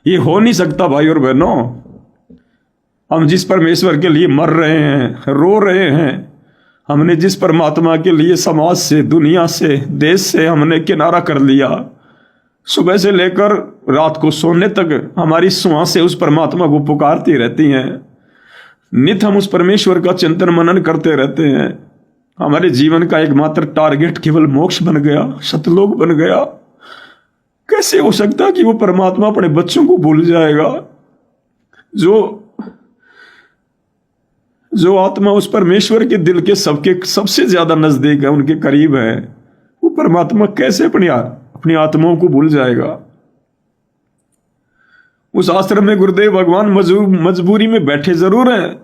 ये हो नहीं सकता भाई और बहनों। हम जिस परमेश्वर के लिए मर रहे हैं, रो रहे हैं, हमने जिस परमात्मा के लिए समाज से, दुनिया से, देश से हमने किनारा कर लिया, सुबह से लेकर रात को सोने तक हमारी श्वासें उस परमात्मा को पुकारती रहती हैं। नित हम उस परमेश्वर का चिंतन मनन करते रहते हैं। हमारे जीवन का एकमात्र टारगेट केवल मोक्ष बन गया, सतलोक बन गया। कैसे हो सकता कि वो परमात्मा अपने बच्चों को भूल जाएगा? जो आत्मा उस परमेश्वर के दिल के सबसे ज्यादा नजदीक है, उनके करीब है, वो परमात्मा कैसे अपनी आत्माओं को भूल जाएगा? उस आश्रम में गुरुदेव भगवान मजबूरी में बैठे जरूर हैं,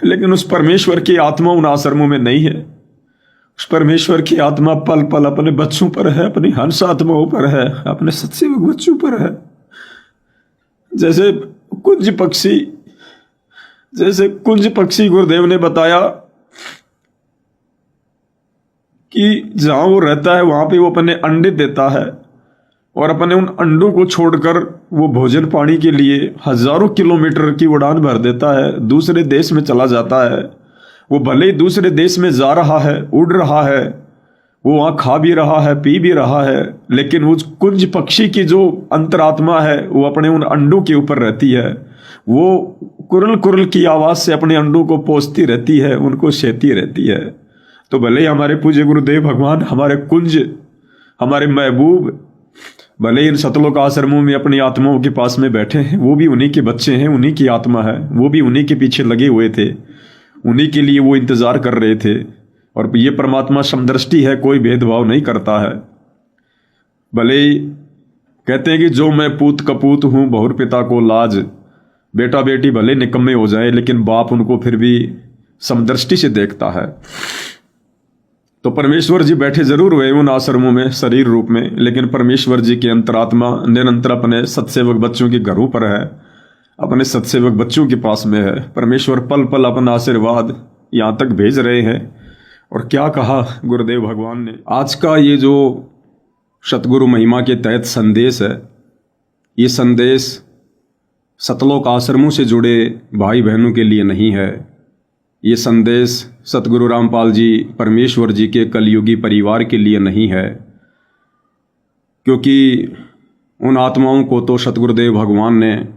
लेकिन उस परमेश्वर की आत्मा उन आश्रमों में नहीं है। उस परमेश्वर की आत्मा पल पल अपने बच्चों पर है, अपनी हंस आत्माओं पर है, अपने सत्सेवक बच्चों पर है। जैसे कुंज पक्षी गुरुदेव ने बताया कि जहां वो रहता है वहां पे वो अपने अंडे देता है, और अपने उन अंडों को छोड़कर वो भोजन पानी के लिए हजारों किलोमीटर की उड़ान भर देता है, दूसरे देश में चला जाता है। वो भले ही दूसरे देश में जा रहा है, उड़ रहा है, वो वहां खा भी रहा है, पी भी रहा है, लेकिन उस कुंज पक्षी की जो अंतरात्मा है वो अपने उन अंडों के ऊपर रहती है। वो कुरल कुरल की आवाज से अपने अंडों को पोसती रहती है, उनको सेती रहती है। तो भले ही हमारे पूज्य गुरुदेव भगवान, हमारे कुंज, हमारे महबूब, भले इन सतलोक आश्रमों में अपनी आत्माओं के पास में बैठे हैं, वो भी उन्हीं के बच्चे हैं, उन्हीं की आत्मा है, वो भी उन्हीं के पीछे लगे हुए थे, उन्हीं के लिए वो इंतजार कर रहे थे। और ये परमात्मा समदृष्टि है, कोई भेदभाव नहीं करता है। भले ही कहते हैं कि जो मैं पूत कपूत हूं बहुर पिता को लाज, बेटा बेटी भले निकम्मे हो जाए, लेकिन बाप उनको फिर भी समदृष्टि से देखता है। तो परमेश्वर जी बैठे जरूर हुए उन आश्रमों में शरीर रूप में, लेकिन परमेश्वर जी की अंतरात्मा निरंतर अपने सत्सेवक बच्चों के घरों पर है, अपने सत्सेवक बच्चों के पास में है। परमेश्वर पल पल अपना आशीर्वाद यहाँ तक भेज रहे हैं। और क्या कहा गुरुदेव भगवान ने? आज का ये जो सतगुरु महिमा के तहत संदेश है, ये संदेश सतलोक आश्रमों से जुड़े भाई बहनों के लिए नहीं है। ये संदेश सतगुरु रामपाल जी परमेश्वर जी के कलयुगी परिवार के लिए नहीं है, क्योंकि उन आत्माओं को तो सतगुरुदेव भगवान ने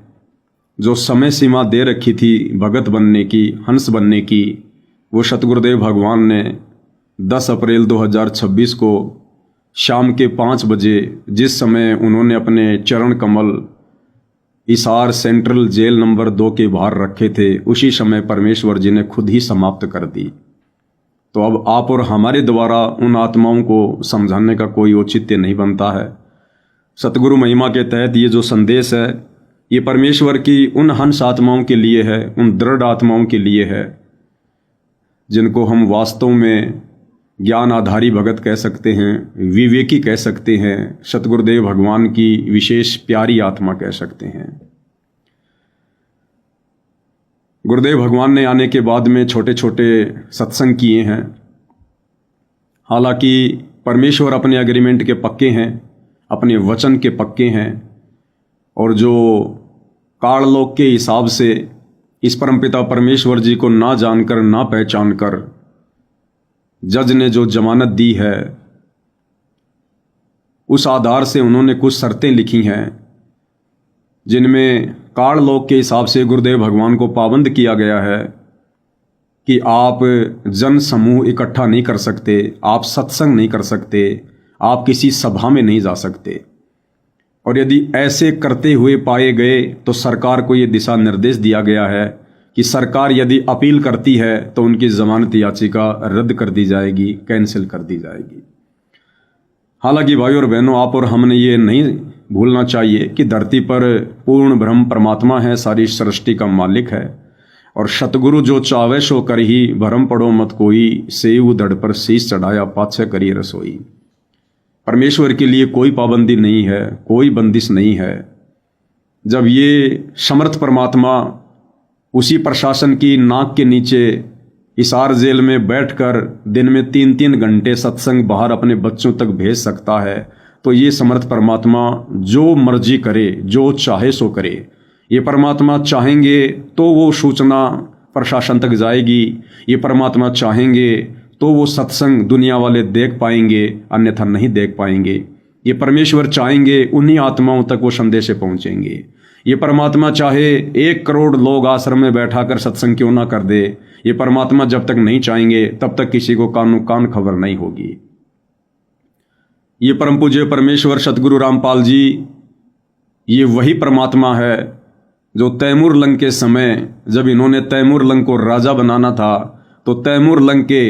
जो समय सीमा दे रखी थी भगत बनने की, हंस बनने की, वो सतगुरुदेव भगवान ने 10 अप्रैल 2026 को शाम के 5 बजे, जिस समय उन्होंने अपने चरण कमल हिसार सेंट्रल जेल नंबर 2 के बाहर रखे थे, उसी समय परमेश्वर जी ने खुद ही समाप्त कर दी। तो अब आप और हमारे द्वारा उन आत्माओं को समझाने का कोई औचित्य नहीं बनता है। सतगुरु महिमा के तहत ये जो संदेश है, ये परमेश्वर की उन हंस आत्माओं के लिए है, उन दृढ़ आत्माओं के लिए है, जिनको हम वास्तव में ज्ञान आधारी भगत कह सकते हैं, विवेकी कह सकते हैं, सतगुरुदेव भगवान की विशेष प्यारी आत्मा कह सकते हैं। गुरुदेव भगवान ने आने के बाद में छोटे छोटे सत्संग किए हैं। हालांकि परमेश्वर अपने एग्रीमेंट के पक्के हैं, अपने वचन के पक्के हैं, और जो काललोक के हिसाब से इस परमपिता परमेश्वर जी को ना जानकर, ना पहचान कर जज ने जो जमानत दी है, उस आधार से उन्होंने कुछ शर्तें लिखी हैं, जिनमें काललोक के हिसाब से गुरुदेव भगवान को पाबंद किया गया है कि आप जन समूह इकट्ठा नहीं कर सकते, आप सत्संग नहीं कर सकते, आप किसी सभा में नहीं जा सकते। और यदि ऐसे करते हुए पाए गए तो सरकार को ये दिशा निर्देश दिया गया है कि सरकार यदि अपील करती है तो उनकी जमानत याचिका रद्द कर दी जाएगी, कैंसिल कर दी जाएगी। हालांकि भाई और बहनों, आप और हमने ये नहीं भूलना चाहिए कि धरती पर पूर्ण ब्रह्म परमात्मा है, सारी सृष्टि का मालिक है, और सतगुरु जो चावे सो कर ही भरम पड़ो मत कोई, सेव धड़ पर शीश चढ़ाया पाछे करी रसोई। परमेश्वर के लिए कोई पाबंदी नहीं है, कोई बंदिश नहीं है। जब ये समर्थ परमात्मा उसी प्रशासन की नाक के नीचे हिसार जेल में बैठकर दिन में 3-3 घंटे सत्संग बाहर अपने बच्चों तक भेज सकता है, तो ये समर्थ परमात्मा जो मर्जी करे, जो चाहे सो करे। ये परमात्मा चाहेंगे तो वो सूचना प्रशासन तक जाएगी, ये परमात्मा चाहेंगे तो वो सत्संग दुनिया वाले देख पाएंगे, अन्यथा नहीं देख पाएंगे। ये परमेश्वर चाहेंगे उन्हीं आत्माओं तक वो संदेश पहुंचेंगे। ये परमात्मा चाहे 1 करोड़ लोग आश्रम में बैठा कर सत्संग क्यों ना कर दे, ये परमात्मा जब तक नहीं चाहेंगे तब तक किसी को कान खबर नहीं होगी। ये परम पूज्य परमेश्वर सतगुरु रामपाल जी, ये वही परमात्मा है जो तैमूर लंग के समय जब इन्होंने तैमूर लंग को राजा बनाना था तो तैमूर लंग के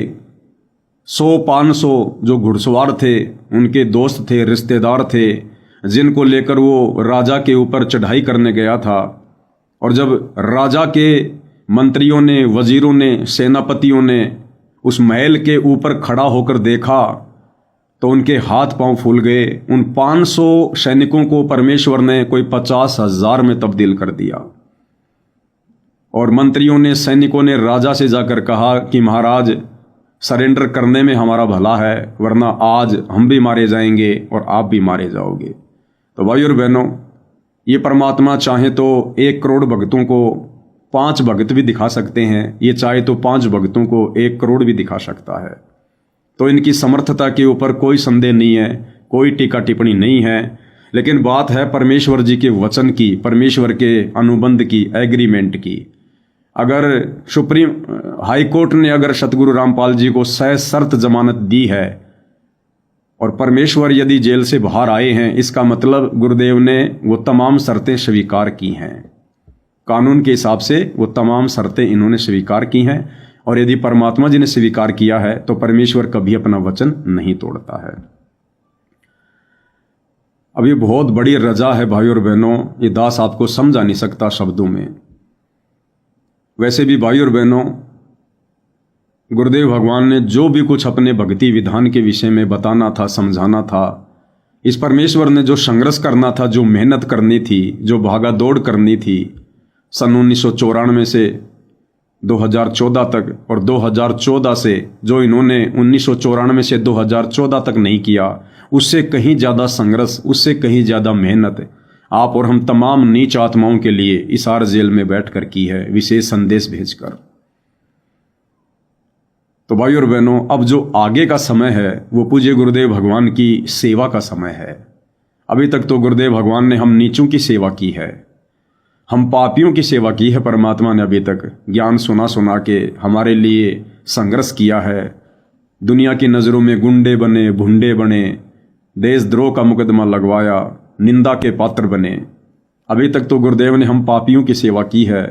100-500 जो घुड़सवार थे, उनके दोस्त थे, रिश्तेदार थे, जिनको लेकर वो राजा के ऊपर चढ़ाई करने गया था। और जब राजा के मंत्रियों ने, वजीरों ने, सेनापतियों ने उस महल के ऊपर खड़ा होकर देखा तो उनके हाथ पांव फूल गए। उन 500 सैनिकों को परमेश्वर ने कोई 50,000 में तब्दील कर दिया। और मंत्रियों ने, सैनिकों ने राजा से जाकर कहा कि महाराज, सरेंडर करने में हमारा भला है, वरना आज हम भी मारे जाएंगे और आप भी मारे जाओगे। तो भाई और बहनों, ये परमात्मा चाहे तो 1 करोड़ भक्तों को 5 भक्त भी दिखा सकते हैं, ये चाहे तो 5 भक्तों को 1 करोड़ भी दिखा सकता है। तो इनकी समर्थता के ऊपर कोई संदेह नहीं है, कोई टीका टिप्पणी नहीं है। लेकिन बात है परमेश्वर जी के वचन की, परमेश्वर के अनुबंध की, एग्रीमेंट की। अगर सुप्रीम हाई कोर्ट ने अगर सतगुरु रामपाल जी को सशर्त जमानत दी है और परमेश्वर यदि जेल से बाहर आए हैं, इसका मतलब गुरुदेव ने वो तमाम शर्तें स्वीकार की हैं। कानून के हिसाब से वो तमाम शर्तें इन्होंने स्वीकार की हैं। और यदि परमात्मा जी ने स्वीकार किया है तो परमेश्वर कभी अपना वचन नहीं तोड़ता है। अब ये बहुत बड़ी रजा है भाई और बहनों, ये दास आपको समझा नहीं सकता शब्दों में। वैसे भी भाई और बहनों, गुरुदेव भगवान ने जो भी कुछ अपने भक्ति विधान के विषय में बताना था, समझाना था, इस परमेश्वर ने जो संघर्ष करना था, जो मेहनत करनी थी, जो भागा दौड़ करनी थी, सन 1994 से 2014 तक, और 2014 से जो इन्होंने 1994 से 2014 तक नहीं किया, उससे कहीं ज़्यादा संघर्ष, उससे कहीं ज़्यादा मेहनत आप और हम तमाम नीच आत्माओं के लिए इसार जेल में बैठकर की है, विशेष संदेश भेजकर। तो भाई और बहनों, अब जो आगे का समय है वो पूज्य गुरुदेव भगवान की सेवा का समय है। अभी तक तो गुरुदेव भगवान ने हम नीचों की सेवा की है, हम पापियों की सेवा की है। परमात्मा ने अभी तक ज्ञान सुना सुना के हमारे लिए संघर्ष किया है। दुनिया की नज़रों में गुंडे बने, भुंडे बने, देशद्रोह का मुकदमा लगवाया, निंदा के पात्र बने। अभी तक तो गुरुदेव ने हम पापियों की सेवा की है।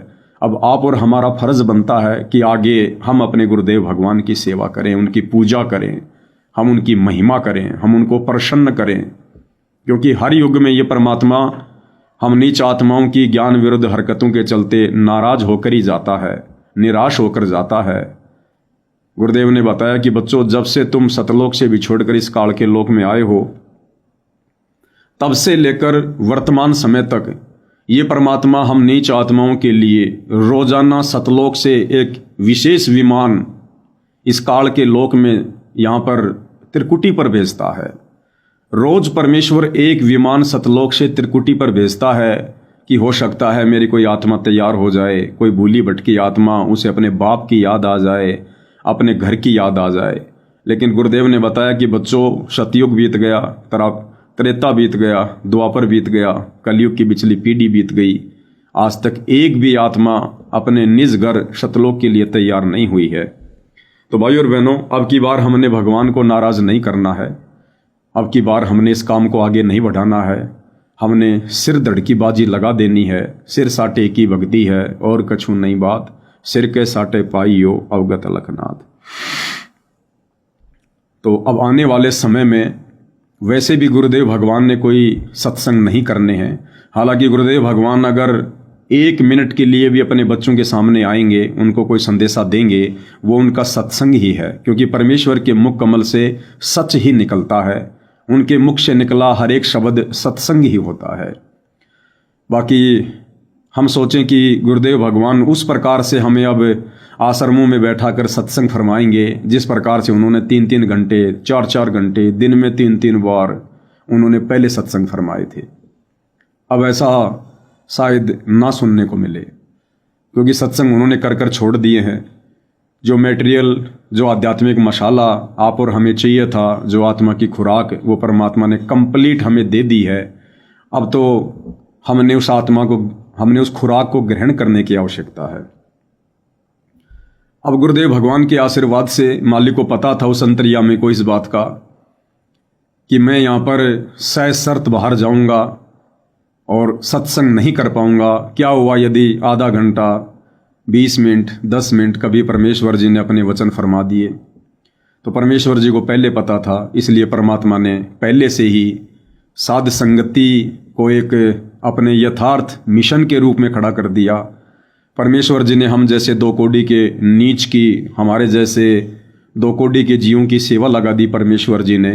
अब आप और हमारा फर्ज बनता है कि आगे हम अपने गुरुदेव भगवान की सेवा करें, उनकी पूजा करें, हम उनकी महिमा करें, हम उनको प्रसन्न करें। क्योंकि हर युग में ये परमात्मा हम नीच आत्माओं की ज्ञान विरुद्ध हरकतों के चलते नाराज होकर ही जाता है, निराश होकर जाता है। गुरुदेव ने बताया कि बच्चों, जब से तुम सतलोक से बिछोड़कर इस काल के लोक में आए हो, तब से लेकर वर्तमान समय तक ये परमात्मा हम नीच आत्माओं के लिए रोजाना सतलोक से एक विशेष विमान इस काल के लोक में यहाँ पर त्रिकुटी पर भेजता है। रोज परमेश्वर एक विमान सतलोक से त्रिकुटी पर भेजता है कि हो सकता है मेरी कोई आत्मा तैयार हो जाए, कोई भूली भटकी आत्मा, उसे अपने बाप की याद आ जाए, अपने घर की याद आ जाए। लेकिन गुरुदेव ने बताया कि बच्चों, सतयुग बीत गया, त्रेता बीत गया, द्वापर बीत गया, कलयुग की पिछली पीढ़ी बीत गई, आज तक एक भी आत्मा अपने निज घर सतलोक के लिए तैयार नहीं हुई है। तो भाई और बहनों, अब की बार हमने भगवान को नाराज नहीं करना है, अब की बार हमने इस काम को आगे नहीं बढ़ाना है, हमने सिर धड़की बाजी लगा देनी है। सिर साटे की भक्ति है और कछु नहीं बात, सिर के साटे पाइयो अवगत अलखनाथ। तो अब आने वाले समय में वैसे भी गुरुदेव भगवान ने कोई सत्संग नहीं करने हैं। हालांकि गुरुदेव भगवान अगर 1 मिनट के लिए भी अपने बच्चों के सामने आएंगे, उनको कोई संदेशा देंगे, वो उनका सत्संग ही है। क्योंकि परमेश्वर के मुख कमल से सच ही निकलता है, उनके मुख से निकला हर एक शब्द सत्संग ही होता है। बाकी हम सोचें कि गुरुदेव भगवान उस प्रकार से हमें अब आश्रमों में बैठा कर सत्संग फरमाएंगे जिस प्रकार से उन्होंने 3-3 घंटे, 4-4 घंटे, दिन में 3-3 बार उन्होंने पहले सत्संग फरमाए थे। अब ऐसा शायद ना सुनने को मिले, क्योंकि सत्संग उन्होंने कर कर छोड़ दिए हैं। जो मटेरियल, जो आध्यात्मिक मशाला आप और हमें चाहिए था, जो आत्मा की खुराक, वो परमात्मा ने कंप्लीट हमें दे दी है। अब तो हमने उस खुराक को ग्रहण करने की आवश्यकता है। अब गुरुदेव भगवान के आशीर्वाद से मालिक को पता था, उस अंतर्यामी को, इस बात का कि मैं यहाँ पर सशर्त बाहर जाऊंगा और सत्संग नहीं कर पाऊंगा। क्या हुआ यदि आधा घंटा, 20 मिनट, 10 मिनट कभी परमेश्वर जी ने अपने वचन फरमा दिए? तो परमेश्वर जी को पहले पता था, इसलिए परमात्मा ने पहले से ही साध संगति को एक अपने यथार्थ मिशन के रूप में खड़ा कर दिया। परमेश्वर जी ने हम जैसे 2 कोड़ी के नीच की, हमारे जैसे 2 कोड़ी के जीवों की सेवा लगा दी। परमेश्वर जी ने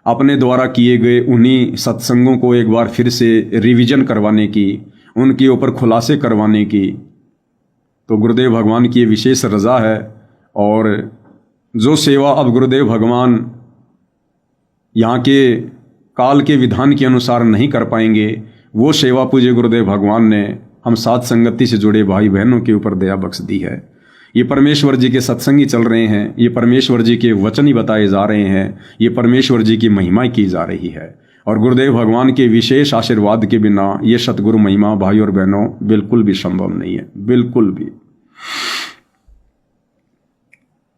अपने द्वारा किए गए उन्हीं सत्संगों को एक बार फिर से रिवीजन करवाने की, उनके ऊपर खुलासे करवाने की। तो गुरुदेव भगवान की ये विशेष रज़ा है। और जो सेवा अब गुरुदेव भगवान यहाँ के काल के विधान के अनुसार नहीं कर पाएंगे, वो सेवा पूज्य गुरुदेव भगवान ने हम साध संगति से जुड़े भाई बहनों के ऊपर दया बख्श दी है। ये परमेश्वर जी के सत्संगी चल रहे हैं, ये परमेश्वर जी के वचन ही बताए जा रहे हैं, ये परमेश्वर जी की महिमा की जा रही है। और गुरुदेव भगवान के विशेष आशीर्वाद के बिना ये सतगुरु महिमा भाई और बहनों बिल्कुल भी संभव नहीं है, बिल्कुल भी।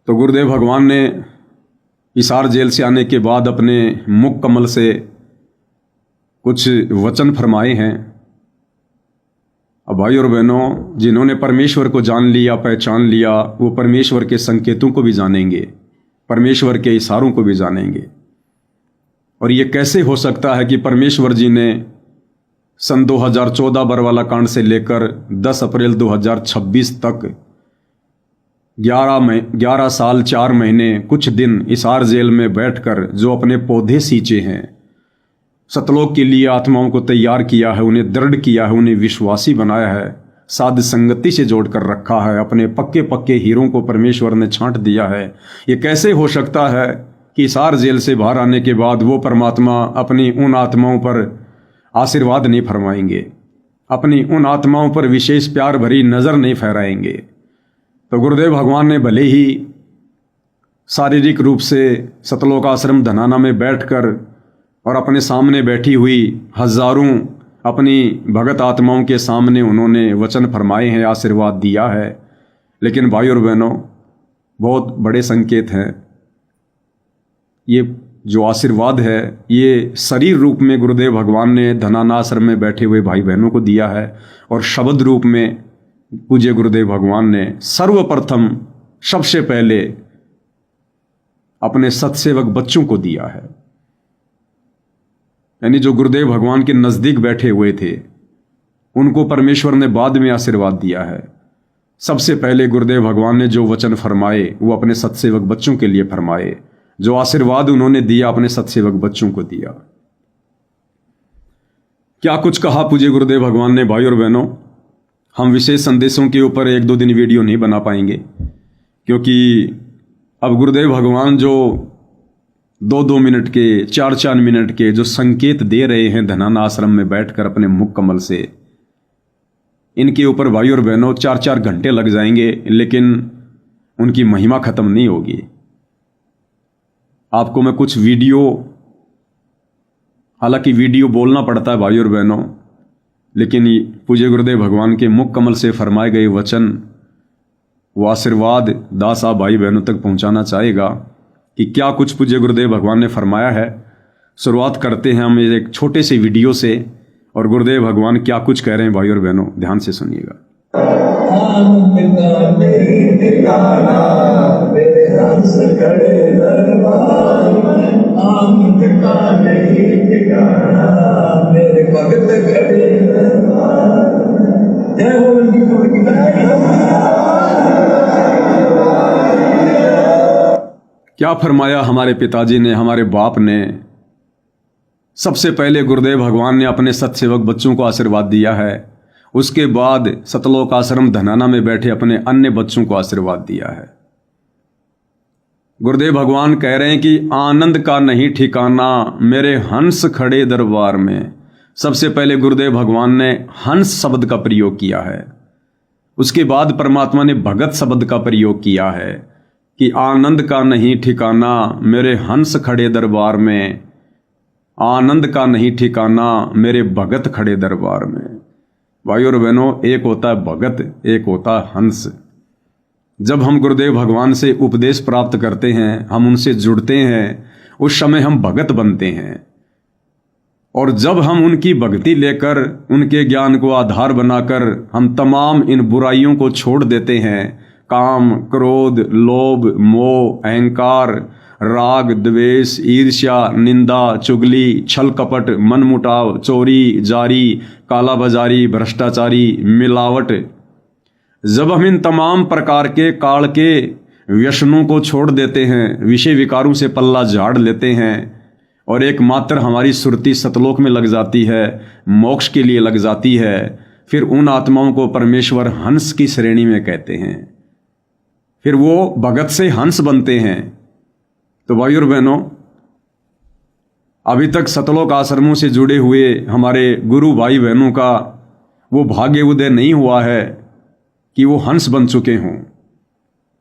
तो गुरुदेव भगवान ने हिसार जेल से आने के बाद अपने मुख कमल से कुछ वचन फरमाए हैं। अब भाई और बहनों, जिन्होंने परमेश्वर को जान लिया, पहचान लिया, वो परमेश्वर के संकेतों को भी जानेंगे, परमेश्वर के इशारों को भी जानेंगे। और ये कैसे हो सकता है कि परमेश्वर जी ने सन 2014 बरवाला कांड से लेकर 10 अप्रैल 2026 तक 11 साल 4 महीने कुछ दिन हिसार जेल में बैठकर जो अपने पौधे सींचे हैं, सतलोक के लिए आत्माओं को तैयार किया है, उन्हें दृढ़ किया है, उन्हें विश्वासी बनाया है, साध संगति से जोड़ कर रखा है, अपने पक्के पक्के हीरों को परमेश्वर ने छांट दिया है। ये कैसे हो सकता है कि हिसार जेल से बाहर आने के बाद वो परमात्मा अपनी उन आत्माओं पर आशीर्वाद नहीं फरमाएंगे, अपनी उन आत्माओं पर विशेष प्यार भरी नज़र नहीं फहराएंगे? तो गुरुदेव भगवान ने भले ही शारीरिक रूप से सतलोक आश्रम धनाना में बैठकर और अपने सामने बैठी हुई हजारों अपनी भगत आत्माओं के सामने उन्होंने वचन फरमाए हैं, आशीर्वाद दिया है, लेकिन भाई और बहनों, बहुत बड़े संकेत हैं। ये जो आशीर्वाद है, ये शरीर रूप में गुरुदेव भगवान ने धनाना आश्रम में बैठे हुए भाई बहनों को दिया है, और शब्द रूप में पूज्य गुरुदेव भगवान ने सर्वप्रथम सबसे पहले अपने सत्सेवक बच्चों को दिया है। यानी जो गुरुदेव भगवान के नज़दीक बैठे हुए थे, उनको परमेश्वर ने बाद में आशीर्वाद दिया है। सबसे पहले गुरुदेव भगवान ने जो वचन फरमाए वो अपने सत्सेवक बच्चों के लिए फरमाए, जो आशीर्वाद उन्होंने दिया अपने सत्सेवक बच्चों को दिया। क्या कुछ कहा पूज्य गुरुदेव भगवान ने भाई और बहनों। हम विशेष संदेशों के ऊपर 1-2 दिन वीडियो नहीं बना पाएंगे, क्योंकि अब गुरुदेव भगवान जो 2-2 मिनट के, 4-4 मिनट के जो संकेत दे रहे हैं धनाना आश्रम में बैठकर अपने मुख कमल से, इनके ऊपर भाई और बहनों 4-4 घंटे लग जाएंगे, लेकिन उनकी महिमा खत्म नहीं होगी। आपको मैं कुछ वीडियो, हालांकि वीडियो बोलना पड़ता है भाई और बहनों, लेकिन पूज्य गुरुदेव भगवान के मुख कमल से फरमाए गए वचन, वो आशीर्वाद दास आप भाई बहनों तक पहुंचाना चाहेगा कि क्या कुछ पूज्य गुरुदेव भगवान ने फरमाया है। शुरुआत करते हैं हम एक छोटे से वीडियो से, और गुरुदेव भगवान क्या कुछ कह रहे हैं भाई और बहनों, ध्यान से सुनिएगा। क्या फरमाया हमारे पिताजी ने, हमारे बाप ने। सबसे पहले गुरुदेव भगवान ने अपने सत्सेवक बच्चों को आशीर्वाद दिया है, उसके बाद सतलोक आश्रम धनाना में बैठे अपने अन्य बच्चों को आशीर्वाद दिया है। गुरुदेव भगवान कह रहे हैं कि आनंद का नहीं ठिकाना मेरे हंस खड़े दरबार में। सबसे पहले गुरुदेव भगवान ने हंस शब्द का प्रयोग किया है, उसके बाद परमात्मा ने भगत शब्द का प्रयोग किया है कि आनंद का नहीं ठिकाना मेरे हंस खड़े दरबार में, आनंद का नहीं ठिकाना मेरे भगत खड़े दरबार में। भाइयों और बहनों, एक होता है भगत, एक होता है हंस। जब हम गुरुदेव भगवान से उपदेश प्राप्त करते हैं, हम उनसे जुड़ते हैं, उस समय हम भगत बनते हैं। और जब हम उनकी भक्ति लेकर, उनके ज्ञान को आधार बनाकर हम तमाम इन बुराइयों को छोड़ देते हैं, काम, क्रोध, लोभ, मोह, अहंकार, राग, द्वेष, ईर्ष्या, निंदा, चुगली, छल कपट, मनमुटाव, चोरी, जारी, कालाबाजारी, भ्रष्टाचारी, मिलावट, जब हम इन तमाम प्रकार के काल के व्यसनों को छोड़ देते हैं, विषय विकारों से पल्ला झाड़ लेते हैं और एकमात्र हमारी सुरती सतलोक में लग जाती है, मोक्ष के लिए लग जाती है, फिर उन आत्माओं को परमेश्वर हंस की श्रेणी में कहते हैं। फिर वो भगत से हंस बनते हैं। तो भाइयों और बहनों, अभी तक सतलोक आश्रमों से जुड़े हुए हमारे गुरु भाई बहनों का वो भाग्य उदय नहीं हुआ है कि वो हंस बन चुके हों।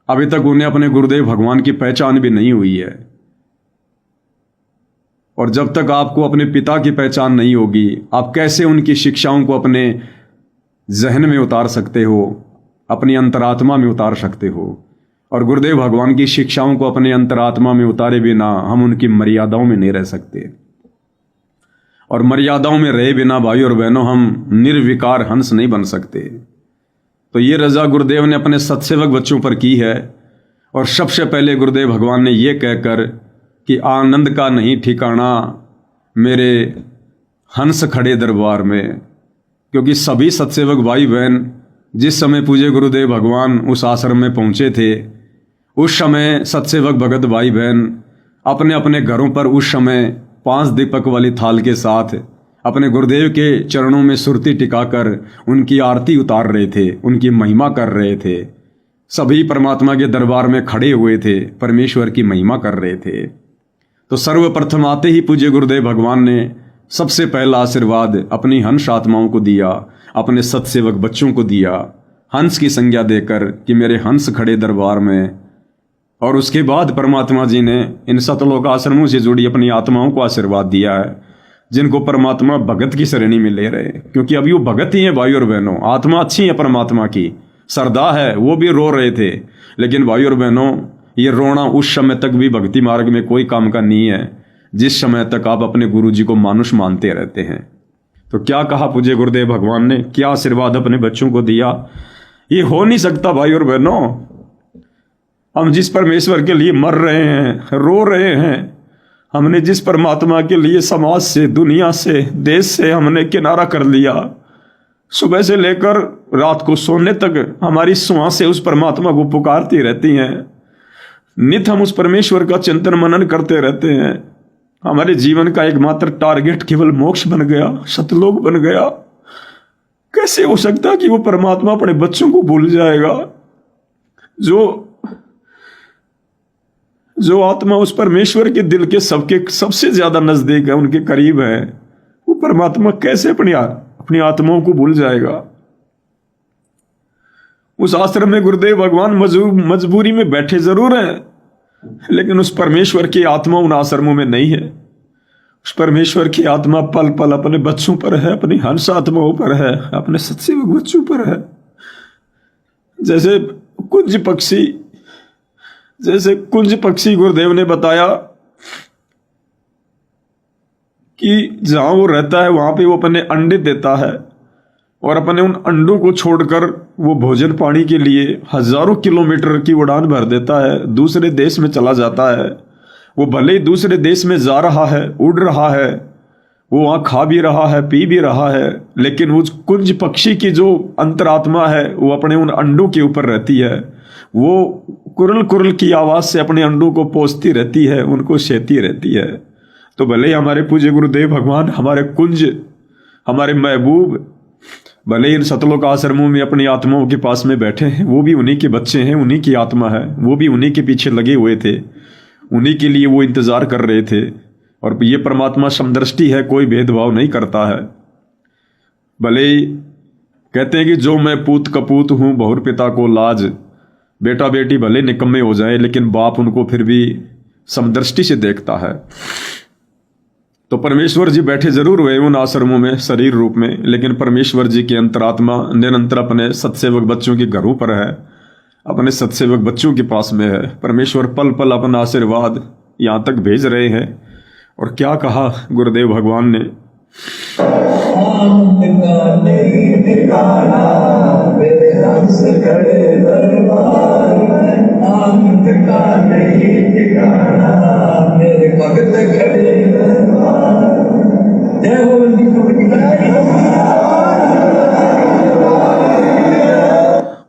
अभी तक उन्हें अपने गुरुदेव भगवान की पहचान भी नहीं हुई है। और जब तक आपको अपने पिता की पहचान नहीं होगी, आप कैसे उनकी शिक्षाओं को अपने जहन में उतार सकते हो, अपनी अंतरात्मा में उतार सकते हो। और गुरुदेव भगवान की शिक्षाओं को अपने अंतरात्मा में उतारे बिना हम उनकी मर्यादाओं में नहीं रह सकते। और मर्यादाओं में रहे बिना भाई और बहनों हम निर्विकार हंस नहीं बन सकते। तो ये रजा गुरुदेव ने अपने सत्सेवक बच्चों पर की है। और सबसे पहले गुरुदेव भगवान ने ये कहकर कि आनंद का नहीं ठिकाना मेरे हंस खड़े दरबार में, क्योंकि सभी सत्सेवक भाई बहन जिस समय पूज्य गुरुदेव भगवान उस आश्रम में पहुँचे थे, उस समय सत्सेवक भगत भाई बहन अपने अपने घरों पर उस समय 5 दीपक वाली थाल के साथ अपने गुरुदेव के चरणों में सुरती टिकाकर उनकी आरती उतार रहे थे, उनकी महिमा कर रहे थे। सभी परमात्मा के दरबार में खड़े हुए थे, परमेश्वर की महिमा कर रहे थे। तो सर्वप्रथम आते ही पूज्य गुरुदेव भगवान ने सबसे पहला आशीर्वाद अपनी हंस आत्माओं को दिया, अपने सत्सेवक बच्चों को दिया, हंस की संज्ञा देकर कि मेरे हंस खड़े दरबार में। और उसके बाद परमात्मा जी ने इन सतलोक आश्रमों से जुड़ी अपनी आत्माओं को आशीर्वाद दिया है, जिनको परमात्मा भगत की श्रेणी में ले रहे हैं। क्योंकि अभी वो भगत ही है भाई और बहनों, आत्मा अच्छी है परमात्मा की, श्रद्धा है, वो भी रो रहे थे। लेकिन भाई और बहनों, ये रोना उस समय तक भी भक्ति मार्ग में कोई काम का नहीं है जिस समय तक आप अपने गुरु जी को मानुष मानते रहते हैं। तो क्या कहा पूज्य गुरुदेव भगवान ने, क्या आशीर्वाद अपने बच्चों को दिया। ये हो नहीं सकता भाई और बहनों। हम जिस परमेश्वर के लिए मर रहे हैं, रो रहे हैं, हमने जिस परमात्मा के लिए समाज से, दुनिया से, देश से हमने किनारा कर लिया, सुबह से लेकर रात को सोने तक हमारी श्वासें उस परमात्मा को पुकारती रहती हैं। नित हम उस परमेश्वर का चिंतन मनन करते रहते हैं। हमारे जीवन का एकमात्र टारगेट केवल मोक्ष बन गया, सतलोक बन गया। कैसे हो सकता कि वो परमात्मा अपने बच्चों को भूल जाएगा। जो आत्मा उस परमेश्वर के दिल के सबसे ज्यादा नजदीक है, उनके करीब है, वो परमात्मा कैसे अपनी आत्माओं को भूल जाएगा। उस आश्रम में गुरुदेव भगवान मजबूरी में बैठे जरूर हैं, लेकिन उस परमेश्वर की आत्मा उन आश्रमों में नहीं है। उस परमेश्वर की आत्मा पल पल अपने बच्चों पर है, अपनी हंस आत्माओं पर है, अपने सत्सेवक बच्चों पर है। जैसे कुंज पक्षी गुरुदेव ने बताया कि जहां वो रहता है वहां पे वो अपने अंडे देता है, और अपने उन अंडों को छोड़कर वो भोजन पानी के लिए हजारों किलोमीटर की उड़ान भर देता है, दूसरे देश में चला जाता है। वो भले ही दूसरे देश में जा रहा है, उड़ रहा है, वो वहाँ खा भी रहा है, पी भी रहा है, लेकिन वो कुंज पक्षी की जो अंतरात्मा है वो अपने उन अंडों के ऊपर रहती है। वो कुरल कुरल की आवाज़ से अपने अंडों को पोंछती रहती है, उनको सेती रहती है। तो भले ही हमारे पूज्य गुरुदेव भगवान, हमारे कुंज, हमारे महबूब भले इन सतलोक आश्रमों में अपनी आत्माओं के पास में बैठे हैं, वो भी उन्हीं के बच्चे हैं, उन्हीं की आत्मा है, वो भी उन्हीं के पीछे लगे हुए थे, उन्हीं के लिए वो इंतजार कर रहे थे। और ये परमात्मा समदृष्टि है, कोई भेदभाव नहीं करता है। भले कहते हैं कि जो मैं पूत कपूत हूं बहुर पिता को लाज, बेटा बेटी भले निकम्मे हो जाए लेकिन बाप उनको फिर भी समदृष्टि से देखता है। तो परमेश्वर जी बैठे जरूर हुए उन आश्रमों में शरीर रूप में, लेकिन परमेश्वर जी की अंतरात्मा निरंतर अपने सत्सेवक बच्चों के घरों पर है, अपने सत्सेवक बच्चों के पास में है। परमेश्वर पल पल अपना आशीर्वाद यहाँ तक भेज रहे हैं। और क्या कहा गुरुदेव भगवान ने,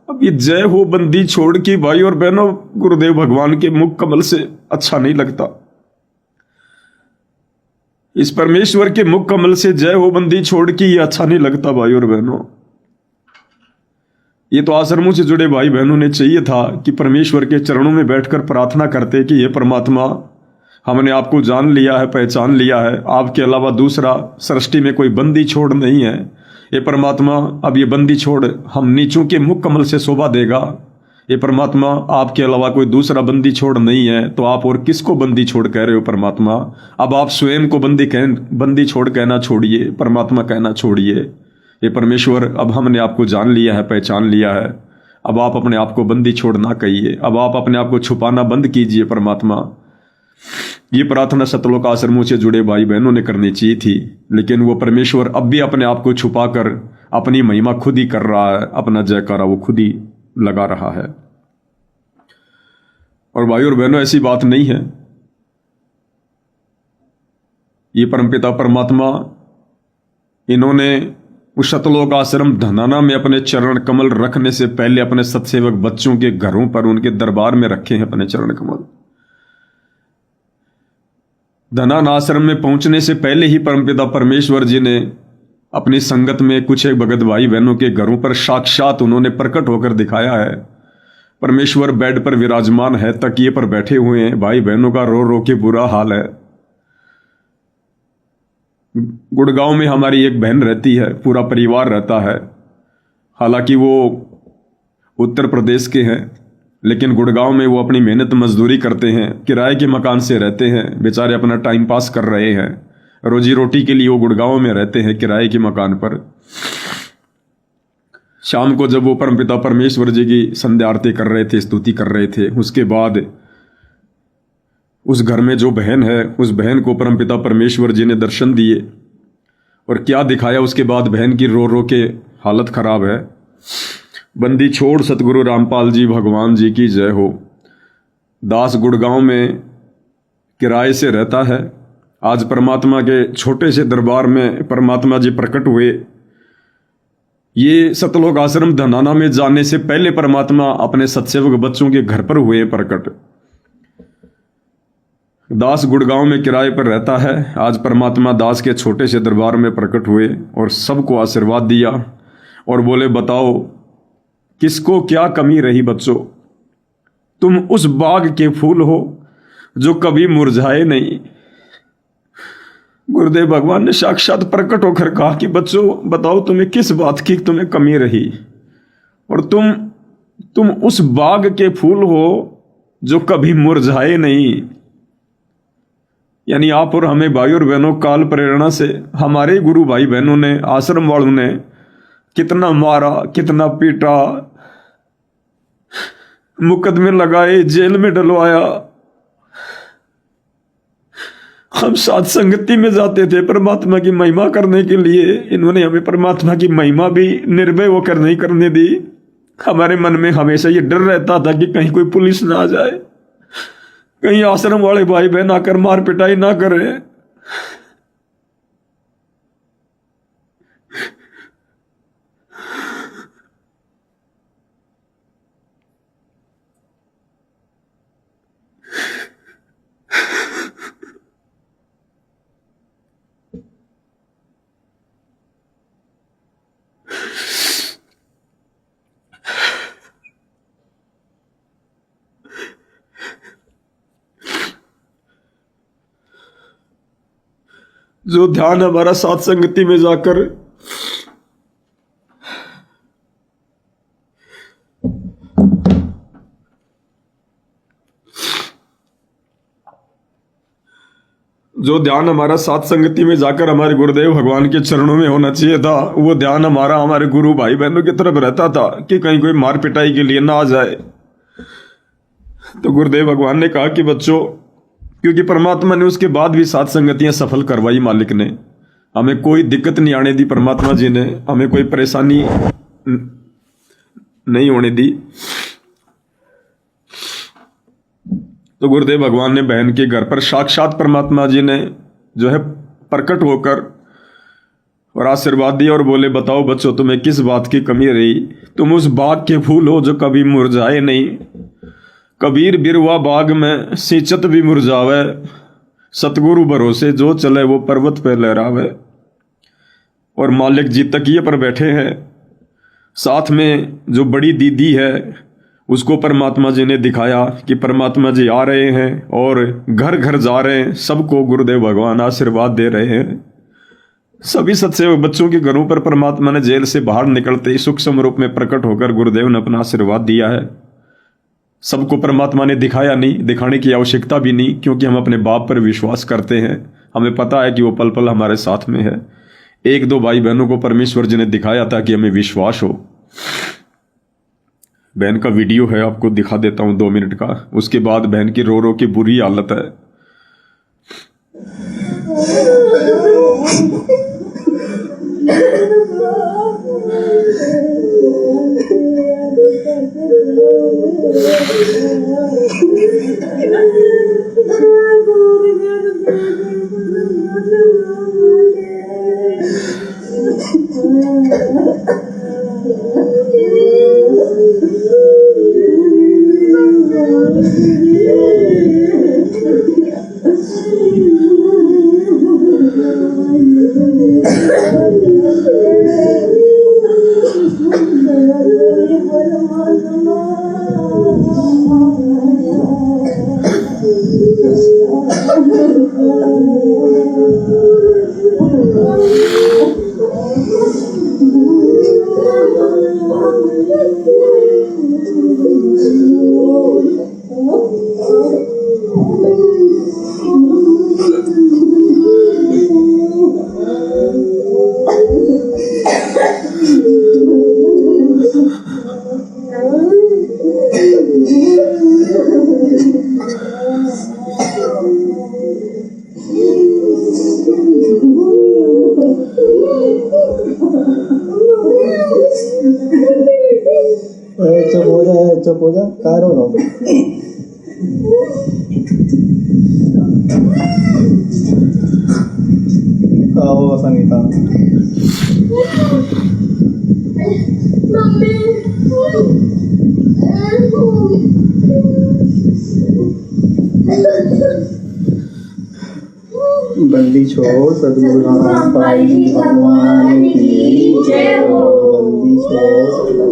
अब ये जय हो बंदी छोड़ की भाई और बहनों गुरुदेव भगवान के मुख कमल से अच्छा नहीं लगता। इस परमेश्वर के मुख कमल से जय हो बंदी छोड़ की ये अच्छा नहीं लगता भाई और बहनों। ये तो आश्रमों से जुड़े भाई बहनों ने चाहिए था कि परमेश्वर के चरणों में बैठकर प्रार्थना करते कि ये परमात्मा, हमने आपको जान लिया है, पहचान लिया है, आपके अलावा दूसरा सृष्टि में कोई बंदी छोड़ नहीं है। ये परमात्मा अब ये बंदी छोड़ हम नीचों के मुख कमल से शोभा देगा। ये परमात्मा आपके अलावा कोई दूसरा बंदी छोड़ नहीं है, तो आप और किसको बंदी छोड़ कह रहे हो परमात्मा? अब आप स्वयं को बंदी छोड़ कहना छोड़िए, परमात्मा कहना छोड़िए। ये परमेश्वर, अब हमने आपको जान लिया है, पहचान लिया है, अब आप अपने आप को बंदी छोड़ ना कहिए, अब आप अपने आप को छुपाना बंद कीजिए परमात्मा। ये प्रार्थना सतलोक आश्रमों से जुड़े भाई बहनों ने करनी चाहिए थी, लेकिन वो परमेश्वर अब भी अपने आप को छुपाकर अपनी महिमा खुद ही कर रहा है, अपना जयकारा वो खुद ही लगा रहा है। और भाई और बहनों, ऐसी बात नहीं है। ये परमपिता परमात्मा, इन्होंने उस सतलोक आश्रम धनाना में अपने चरण कमल रखने से पहले अपने सत्सेवक बच्चों के घरों पर, उनके दरबार में रखे हैं अपने चरण कमल। धनाना आश्रम में पहुंचने से पहले ही परमपिता परमेश्वर जी ने अपनी संगत में कुछ एक भगत भाई बहनों के घरों पर साक्षात उन्होंने प्रकट होकर दिखाया है। परमेश्वर बेड पर विराजमान है, तकिए पर बैठे हुए हैं, भाई बहनों का रो रो के बुरा हाल है। गुड़गांव में हमारी एक बहन रहती है, पूरा परिवार रहता है, हालांकि वो उत्तर प्रदेश के हैं, लेकिन गुड़गांव में वो अपनी मेहनत मजदूरी करते हैं, किराए के मकान से रहते हैं, बेचारे अपना टाइम पास कर रहे हैं, रोजी रोटी के लिए वो गुड़गांव में रहते हैं किराए के मकान पर। शाम को जब वो परमपिता परमेश्वर जी की संध्या आरती कर रहे थे, स्तुति कर रहे थे, उसके बाद उस घर में जो बहन है, उस बहन को परमपिता परमेश्वर जी ने दर्शन दिए और क्या दिखाया। उसके बाद बहन की रो रो के हालत खराब है। बंदी छोड़ सतगुरु रामपाल जी भगवान जी की जय हो। दास गुड़गांव में किराए से रहता है। आज परमात्मा के छोटे से दरबार में परमात्मा जी प्रकट हुए। ये सतलोक आश्रम धनाना में जाने से पहले परमात्मा अपने सत्सेवक बच्चों के घर पर हुए प्रकट। दास गुड़गांव में किराए पर रहता है। आज परमात्मा दास के छोटे से दरबार में प्रकट हुए और सबको आशीर्वाद दिया और बोले, बताओ किसको क्या कमी रही बच्चों? तुम उस बाग के फूल हो जो कभी मुरझाए नहीं। गुरुदेव भगवान ने साक्षात प्रकट होकर कहा कि बच्चों बताओ तुम्हें किस बात की तुम्हें कमी रही, और तुम उस बाग के फूल हो जो कभी मुरझाए नहीं। यानी आप और हमें भाई और बहनों, काल प्रेरणा से हमारे गुरु भाई बहनों ने, आश्रम वालों ने कितना मारा, कितना पीटा, मुकदमे लगाए, जेल में डलवाया। हम साथ संगति में जाते थे परमात्मा की महिमा करने के लिए। इन्होंने हमें परमात्मा की महिमा भी निर्भय होकर नहीं करने दी। हमारे मन में हमेशा ये डर रहता था कि कहीं कोई पुलिस ना आ जाए, कहीं आश्रम वाले भाई बहन आकर मार पिटाई ना करें। जो ध्यान हमारा साथ संगति में जाकर साथ संगति में जाकर हमारे गुरुदेव भगवान के चरणों में होना चाहिए था, वो ध्यान हमारा हमारे गुरु भाई बहनों की तरफ रहता था कि कहीं कोई मार पिटाई के लिए ना आ जाए। तो गुरुदेव भगवान ने कहा कि बच्चों, क्योंकि परमात्मा ने उसके बाद भी सात संगतियां सफल करवाई, मालिक ने हमें कोई दिक्कत नहीं आने दी, परमात्मा जी ने हमें कोई परेशानी नहीं होने दी। तो गुरुदेव भगवान ने बहन के घर पर साक्षात परमात्मा जी ने जो है प्रकट होकर और आशीर्वाद दिया और बोले, बताओ बच्चों तुम्हें किस बात की कमी रही? तुम उस बाग के फूल हो जो कभी मुरझाए नहीं। कबीर बिरवा बाग में सिंचत भी मुरझावे, सतगुरु भरोसे जो चले वो पर्वत पे लहरावे। और मालिक जी तकिए पर बैठे हैं, साथ में जो बड़ी दीदी है उसको परमात्मा जी ने दिखाया कि परमात्मा जी आ रहे हैं और घर घर जा रहे हैं। सबको गुरुदेव भगवान आशीर्वाद दे रहे हैं। सभी सत्सेवक बच्चों के घरों पर परमात्मा ने जेल से बाहर निकलते ही सूक्ष्म रूप में प्रकट होकर गुरुदेव ने अपना आशीर्वाद दिया है। सबको परमात्मा ने दिखाया नहीं, दिखाने की आवश्यकता भी नहीं, क्योंकि हम अपने बाप पर विश्वास करते हैं। हमें पता है कि वो पल पल हमारे साथ में है। एक दो भाई बहनों को परमेश्वर जी ने दिखाया था कि हमें विश्वास हो। बहन का वीडियो है, आपको दिखा देता हूं 2 मिनट का। उसके बाद बहन की रो रो की बुरी हालत है। चुप हो जा, कहाँ रो रहा? आओ संगीता। बंदी छोड़ सदगुरु राम पाई भगवान की जय हो। बंदी छोड़ सदगुरु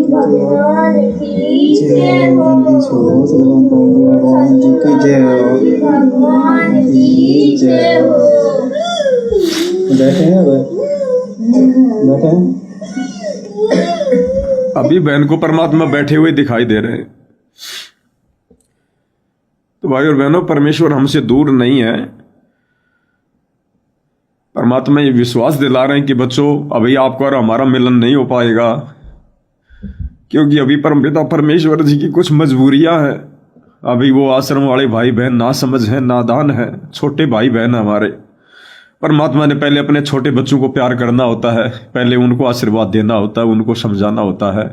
भगवान की जय हो। बंदी छोड़ सदगुरु भगवान जी की जय हो। भगवान की जय हो। बैठे हैं बैठे हैं। अभी बहन को परमात्मा बैठे हुए दिखाई दे रहे हैं। तो भाई और बहनों, परमेश्वर हमसे दूर नहीं है। परमात्मा ये विश्वास दिला रहे हैं कि बच्चों, अभी आपका और हमारा मिलन नहीं हो पाएगा, क्योंकि अभी परमपिता परमेश्वर जी की कुछ मजबूरियां हैं। अभी वो आश्रम वाले भाई बहन ना समझ हैं, नादान हैं, छोटे भाई बहन हमारे। परमात्मा ने पहले अपने छोटे बच्चों को प्यार करना होता है, पहले उनको आशीर्वाद देना होता है, उनको समझाना होता है।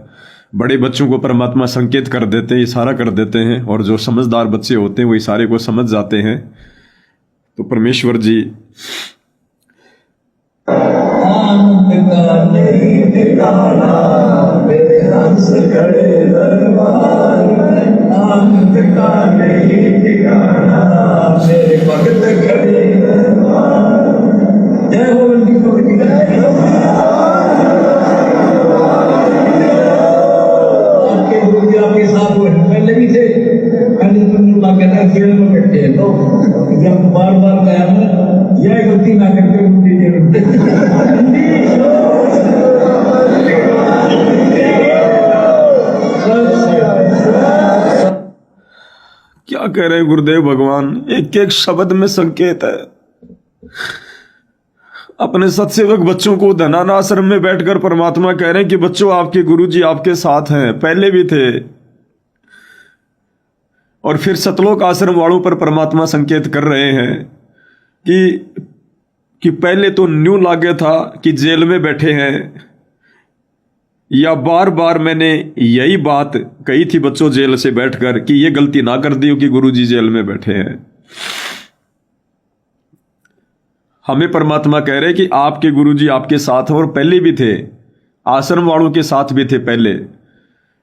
बड़े बच्चों को परमात्मा संकेत कर देते हैं, इशारा कर देते हैं, और जो समझदार बच्चे होते हैं वो इशारे को समझ जाते हैं। तो परमेश्वर जी बार बार कह रहे हैं गुरुदेव भगवान, एक एक शब्द में संकेत है। अपने सत्सेवक बच्चों को धनाना आश्रम में बैठकर परमात्मा कह रहे हैं कि बच्चों आपके गुरुजी आपके साथ हैं, पहले भी थे। और फिर सतलोक आश्रम वालों पर परमात्मा संकेत कर रहे हैं कि पहले तो न्यू लागे था कि जेल में बैठे हैं, या बार बार मैंने यही बात कही थी बच्चों जेल से बैठकर कि ये गलती ना कर दी कि गुरुजी जेल में बैठे हैं। हमें परमात्मा कह रहे कि आपके गुरुजी आपके साथ हैं और पहले भी थे, आश्रम वालों के साथ भी थे पहले।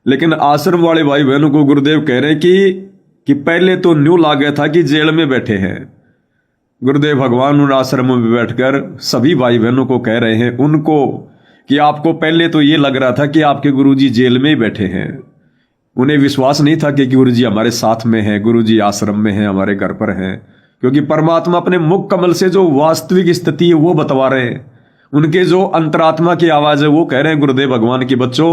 लेकिन आश्रम वाले भाई बहनों को गुरुदेव कह रहे कि पहले तो न्यू लागे था कि जेल में बैठे हैं। गुरुदेव भगवान उन आश्रमों में बैठकर सभी भाई बहनों को कह रहे हैं उनको कि आपको पहले तो ये लग रहा था कि आपके गुरुजी जेल में ही बैठे हैं। उन्हें विश्वास नहीं था कि गुरुजी हमारे साथ में हैं, गुरुजी आश्रम में हैं, हमारे घर पर हैं, क्योंकि परमात्मा अपने मुख कमल से जो वास्तविक स्थिति है वो बतवा रहे हैं। उनके जो अंतरात्मा की आवाज है वो कह रहे हैं गुरुदेव भगवान की बच्चों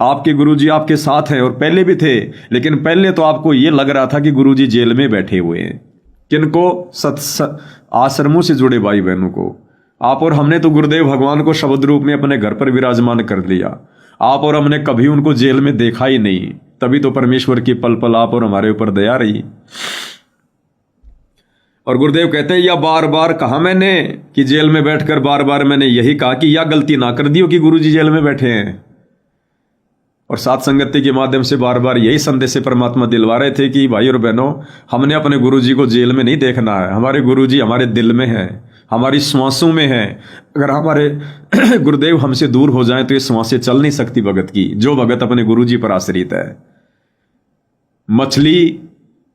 आपके गुरुजी आपके साथ हैं और पहले भी थे, लेकिन पहले तो आपको ये लग रहा था कि गुरुजी जेल में बैठे हुए हैं। किनको? आश्रमों से जुड़े भाई बहनों को। आप और हमने तो गुरुदेव भगवान को शब्द रूप में अपने घर पर विराजमान कर लिया। आप और हमने कभी उनको जेल में देखा ही नहीं, तभी तो परमेश्वर की पल पल आप और हमारे ऊपर दया रही। और गुरुदेव कहते हैं या बार बार कहा मैंने कि जेल में बैठकर बार बार मैंने यही कहा कि या गलती ना कर दियो कि गुरुजी जेल में बैठे हैं। और साथ संगति के माध्यम से बार बार यही संदेश से परमात्मा दिलवा रहे थे कि भाई और बहनों हमने अपने गुरुजी को जेल में नहीं देखना है। हमारे गुरुजी हमारे दिल में है, हमारी श्वासों में है। अगर हमारे गुरुदेव हमसे दूर हो जाएं तो ये श्वासें चल नहीं सकती भगत की, जो भगत अपने गुरुजी पर आश्रित है। मछली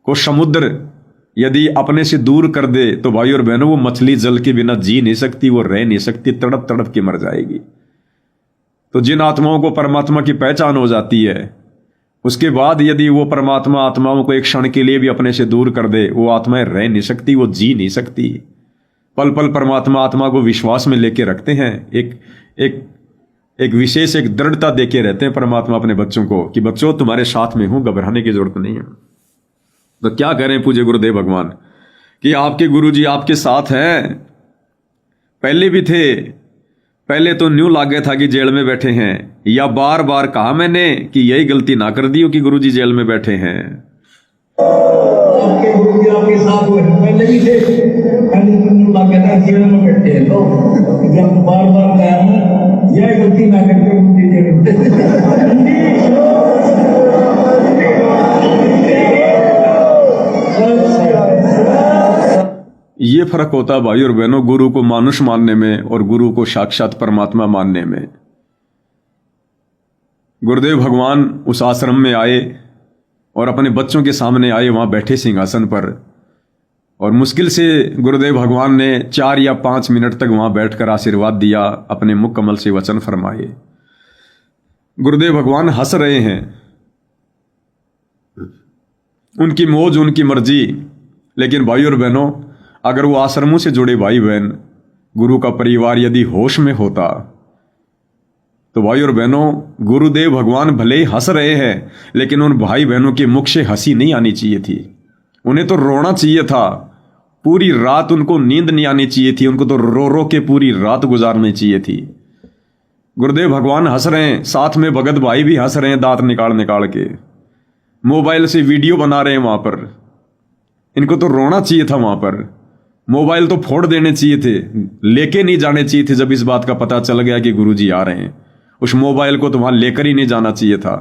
को समुद्र यदि अपने से दूर कर दे तो भाई और बहनों वो मछली जल के बिना जी नहीं सकती, वो रह नहीं सकती, तड़प तड़प के मर जाएगी। तो जिन आत्माओं को परमात्मा की पहचान हो जाती है उसके बाद यदि वो परमात्मा आत्माओं को एक क्षण के लिए भी अपने से दूर कर दे, वो आत्माएं रह नहीं सकती, वो जी नहीं सकती। पल पल परमात्मा आत्मा को विश्वास में लेके रखते हैं, एक विशेष एक दृढ़ता देके रहते हैं परमात्मा अपने बच्चों को कि बच्चों तुम्हारे साथ में हूं, घबराने की जरूरत नहीं है। तो क्या करें पूज्य गुरुदेव भगवान कि आपके गुरुजी आपके साथ हैं, पहले भी थे, पहले तो न्यू लागे था कि जेल में बैठे हैं, या बार बार कहा मैंने कि यही गलती ना कर दी कि गुरुजी जेल में बैठे हैं। आपके गुरुजी आपके साथ हुए पहले भी थे, पहले तो न्यू लागे था जेल में बैठे हैं। तो जब बार बार कहा ना यह गलती ना करके गुरुजी जेल में ये फर्क होता है भाई और बहनों गुरु को मानुष मानने में और गुरु को साक्षात परमात्मा मानने में। गुरुदेव भगवान उस आश्रम में आए और अपने बच्चों के सामने आए, वहां बैठे सिंहासन पर, और मुश्किल से गुरुदेव भगवान ने 4 या 5 मिनट तक वहां बैठकर आशीर्वाद दिया, अपने मुख कमल से वचन फरमाए। गुरुदेव भगवान हंस रहे हैं, उनकी मौज उनकी मर्जी। लेकिन भाई और बहनों अगर वो आश्रमों से जुड़े भाई बहन गुरु का परिवार यदि होश में होता तो भाई और बहनों गुरुदेव भगवान भले ही हंस रहे हैं लेकिन उन भाई बहनों के मुख से हंसी नहीं आनी चाहिए थी, उन्हें तो रोना चाहिए था। पूरी रात उनको नींद नहीं आनी चाहिए थी, उनको तो रो रो के पूरी रात गुजारनी चाहिए थी। गुरुदेव भगवान हंस रहे हैं, साथ में भगत भाई भी हंस रहे हैं, दांत निकाल निकाल के मोबाइल से वीडियो बना रहे हैं वहां पर। इनको तो रोना चाहिए था वहां पर, मोबाइल तो फोड़ देने चाहिए थे, लेके नहीं जाने चाहिए थे। जब इस बात का पता चल गया कि गुरुजी आ रहे हैं, उस मोबाइल को तो वहां लेकर ही नहीं जाना चाहिए था।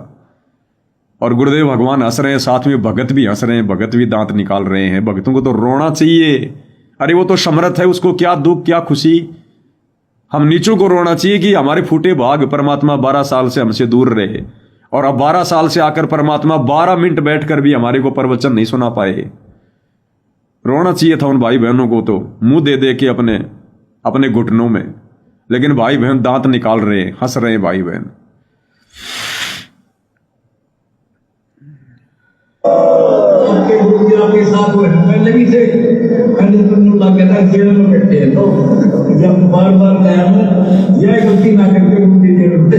और गुरुदेव भगवान हंस रहे हैं, साथ में भगत भी हंस रहे हैं, भगत भी दांत निकाल रहे हैं। भगतों को तो रोना चाहिए, अरे वो तो समर्थ है, उसको क्या दुख क्या खुशी। हम नीचों को रोना चाहिए कि हमारे फूटे भाग, परमात्मा 12 साल से हमसे दूर रहे और अब 12 साल से आकर परमात्मा 12 मिनट बैठकर भी हमारे को प्रवचन नहीं सुना पाए। रोना चाहिए था उन भाई बहनों को तो मुंह दे दे के अपने घुटनों में, लेकिन भाई बहन दांत निकाल रहे हैं, हंस रहे हैं भाई बहन। आपके गुरुजी आपके साथ हुए पहले भी थे, पहले तो न्यू लागे था जेल में बैठे हैं। तो जब बार बार कहा ना यह गलती ना करके गुरुजी जेल में